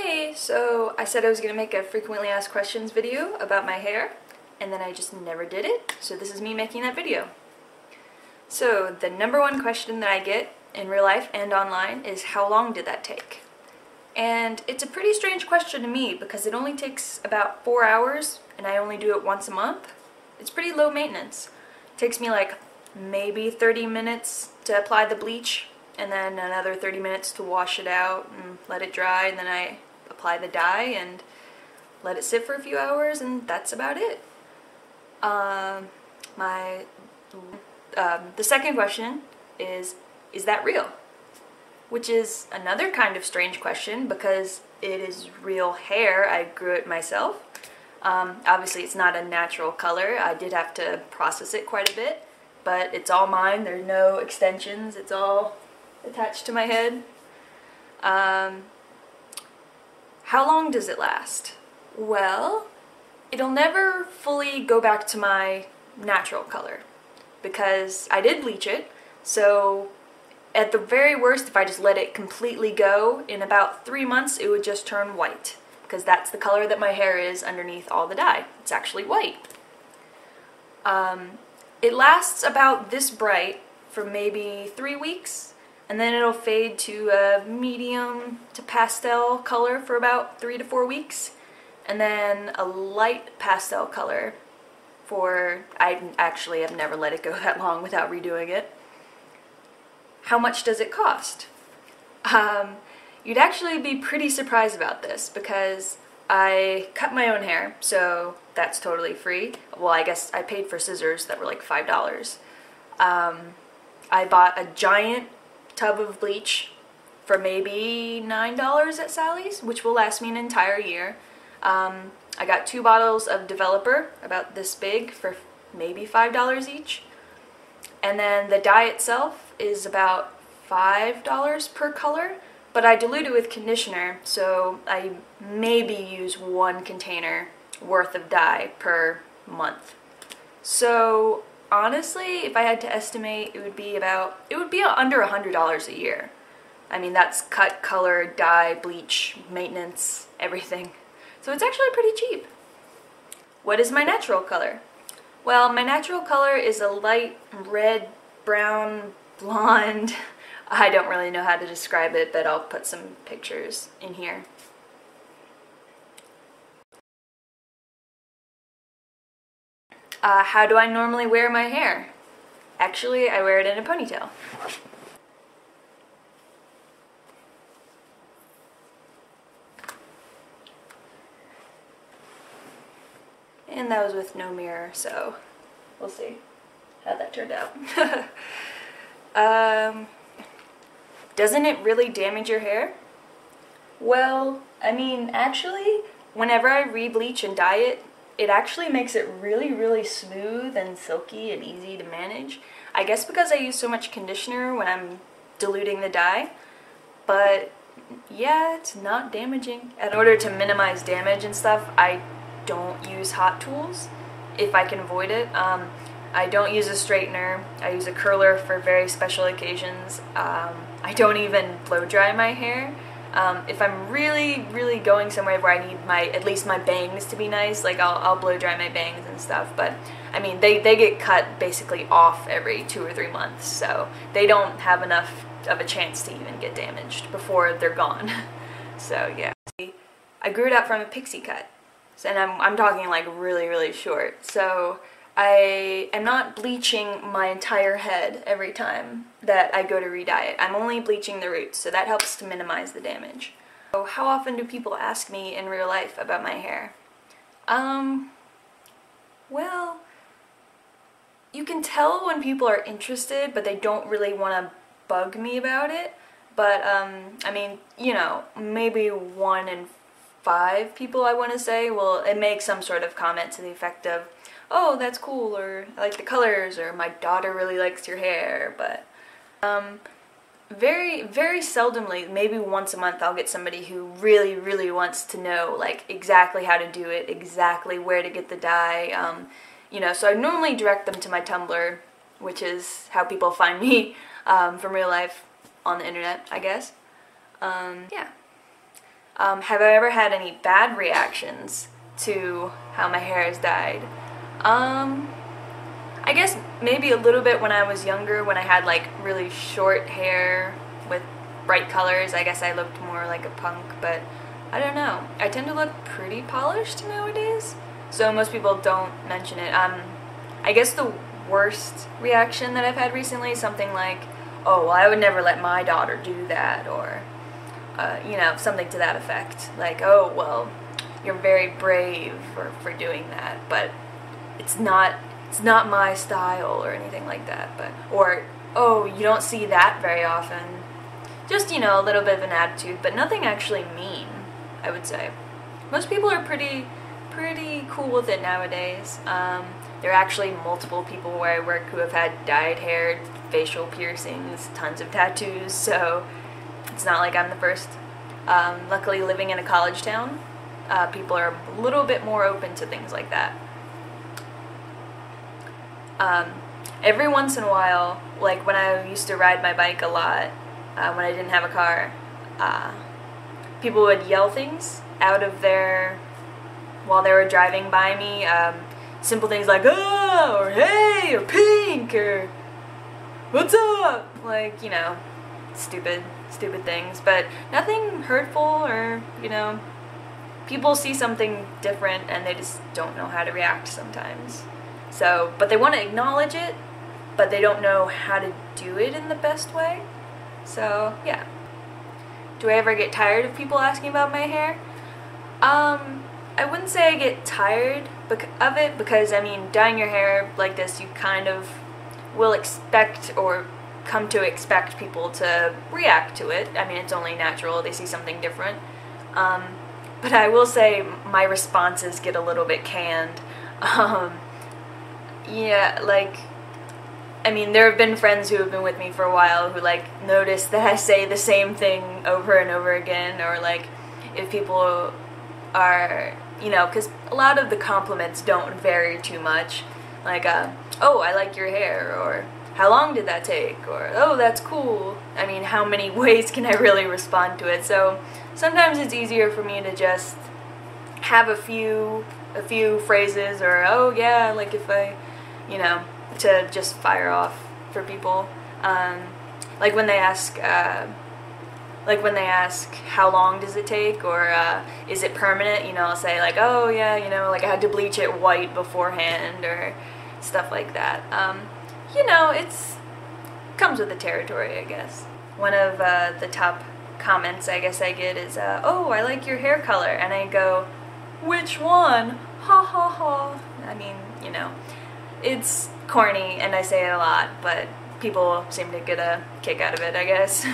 Hey, so I said I was going to make a frequently asked questions video about my hair, and then I just never did it, so this is me making that video. So the number one question that I get in real life and online is how long did that take? And it's a pretty strange question to me because it only takes about 4 hours and I only do it once a month. It's pretty low maintenance. It takes me like maybe 30 minutes to apply the bleach and then another 30 minutes to wash it out and let it dry, and then I apply the dye and let it sit for a few hours, and that's about it. The second question is that real? Which is another kind of strange question because it is real hair. I grew it myself. Obviously it's not a natural color. I did have to process it quite a bit, but it's all mine. There's no extensions. It's all attached to my head. How long does it last? Well, it'll never fully go back to my natural color because I did bleach it, so at the very worst, if I just let it completely go, in about 3 months it would just turn white because that's the color that my hair is underneath all the dye. It's actually white. It lasts about this bright for maybe 3 weeks, and then it'll fade to a medium to pastel color for about 3 to 4 weeks, and then a light pastel color for, I actually have never let it go that long without redoing it. How much does it cost? You'd actually be pretty surprised about this because I cut my own hair, so that's totally free. Well, I guess I paid for scissors that were like $5. I bought a giant tub of bleach for maybe $9 at Sally's, which will last me an entire year. I got 2 bottles of developer, about this big, for maybe $5 each. And then the dye itself is about $5 per color, but I dilute it with conditioner, so I maybe use 1 container worth of dye per month. So honestly, if I had to estimate, it would be under $100 a year. I mean, that's cut, color, dye, bleach, maintenance, everything. So it's actually pretty cheap. What is my natural color? Well, my natural color is a light red, brown, blonde. I don't really know how to describe it, but I'll put some pictures in here. How do I normally wear my hair? Actually, I wear it in a ponytail. And that was with no mirror, so we'll see how that turned out. Doesn't it really damage your hair? Well, I mean, actually, whenever I re-bleach and dye it, it actually makes it really, really smooth and silky and easy to manage. I guess because I use so much conditioner when I'm diluting the dye, but yeah, it's not damaging. In order to minimize damage and stuff, I don't use hot tools if I can avoid it. I don't use a straightener. I use a curler for very special occasions. I don't even blow dry my hair. If I'm really, really going somewhere where I need at least my bangs to be nice, like I'll blow dry my bangs and stuff, but I mean, they get cut basically off every 2 or 3 months, so they don't have enough of a chance to even get damaged before they're gone. So yeah. I grew it out from a pixie cut, and I'm talking like really, really short, so I am not bleaching my entire head every time that I go to re-dye it. I'm only bleaching the roots, so that helps to minimize the damage. So how often do people ask me in real life about my hair? Well, you can tell when people are interested, but they don't really want to bug me about it. But, I mean, you know, maybe 1 in 5 people, I want to say, will make some sort of comment to the effect of, oh, that's cool, or I like the colors, or my daughter really likes your hair, but very, very seldomly, maybe once a month, I'll get somebody who really, really wants to know, like, exactly how to do it, exactly where to get the dye, you know, so I normally direct them to my Tumblr, which is how people find me from real life on the internet, I guess. Yeah. Have I ever had any bad reactions to how my hair is dyed? I guess maybe a little bit when I was younger, when I had like really short hair with bright colors. I guess I looked more like a punk, but I don't know. I tend to look pretty polished nowadays, so most people don't mention it. I guess the worst reaction that I've had recently is something like, oh, well, I would never let my daughter do that, or, you know, something to that effect. Like, oh, well, you're very brave for doing that, but it's not my style or anything like that. But, or, oh, you don't see that very often. Just, you know, a little bit of an attitude, but nothing actually mean, I would say. Most people are pretty cool with it nowadays. There are actually multiple people where I work who have had dyed hair, facial piercings, tons of tattoos, so it's not like I'm the first. Luckily, living in a college town, people are a little bit more open to things like that. Every once in a while, like when I used to ride my bike a lot, when I didn't have a car, people would yell things out of their, while they were driving by me, simple things like, oh, or hey, or pink, or what's up, like, you know, stupid things, but nothing hurtful, or, you know, people see something different and they just don't know how to react sometimes. So, but they want to acknowledge it, but they don't know how to do it in the best way. So, yeah. Do I ever get tired of people asking about my hair? I wouldn't say I get tired of it, because, I mean, dyeing your hair like this, you kind of will expect, or come to expect, people to react to it. I mean, it's only natural, they see something different. But I will say my responses get a little bit canned. Yeah, like, I mean, there have been friends who have been with me for a while who, like, notice that I say the same thing over and over again, or, like, if people are, you know, because a lot of the compliments don't vary too much, like, oh, I like your hair, or how long did that take, or oh, that's cool. I mean, how many ways can I really respond to it? So sometimes it's easier for me to just have a few phrases, or oh yeah, like if I, you know, to just fire off for people. Like when they ask how long does it take, or is it permanent, you know, I'll say like, oh yeah, you know, like I had to bleach it white beforehand, or stuff like that. You know, it's comes with the territory, I guess. One of the top comments I guess I get is, oh, I like your hair color, and I go, which one? Ha ha ha. I mean, you know, it's corny and I say it a lot, but people seem to get a kick out of it, I guess.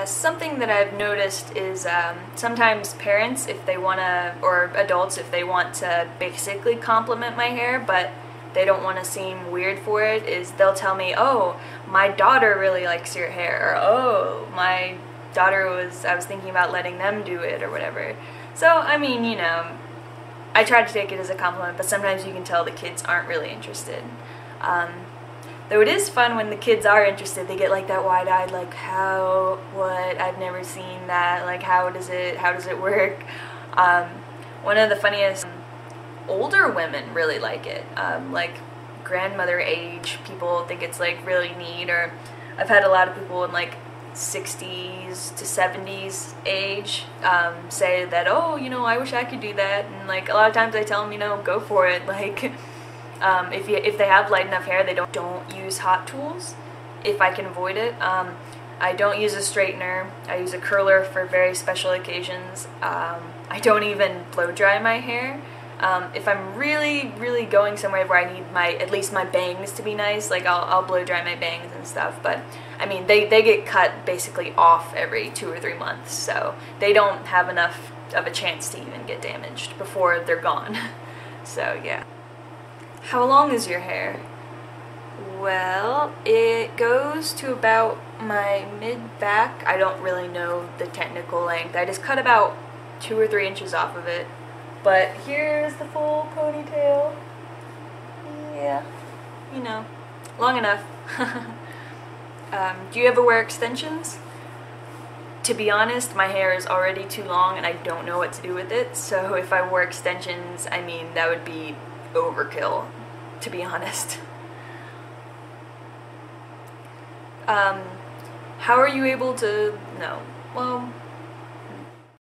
Something that I've noticed is sometimes parents, if they want to, or adults, if they want to basically compliment my hair, but they don't want to seem weird for it, is they'll tell me, oh, my daughter really likes your hair, or oh, my daughter I was thinking about letting them do it, or whatever. So, I mean, you know, I try to take it as a compliment, but sometimes you can tell the kids aren't really interested. Though it is fun when the kids are interested, they get like that wide-eyed, like, how, what, I've never seen that, like, how does it work? One of the funniest, older women really like it, like grandmother age people think it's like really neat, or I've had a lot of people in like 60s to 70s age say that, oh, you know, I wish I could do that, and like a lot of times I tell them, you know, go for it, like if they have light enough hair, they don't use hot tools if I can avoid it. I don't use a straightener. I use a curler for very special occasions. I don't even blow dry my hair. If I'm really going somewhere where I need at least my bangs to be nice, like I'll blow dry my bangs and stuff, but I mean, they get cut basically off every 2 or 3 months, so they don't have enough of a chance to even get damaged before they're gone. So yeah. How long is your hair? Well, it goes to about my mid-back. I don't really know the technical length. I just cut about 2 or 3 inches off of it. But here's the full ponytail. Yeah, you know, long enough. Do you ever wear extensions? to be honest, my hair is already too long and I don't know what to do with it, so if I wore extensions, I mean, that would be overkill, to be honest. How are you able to, no, well,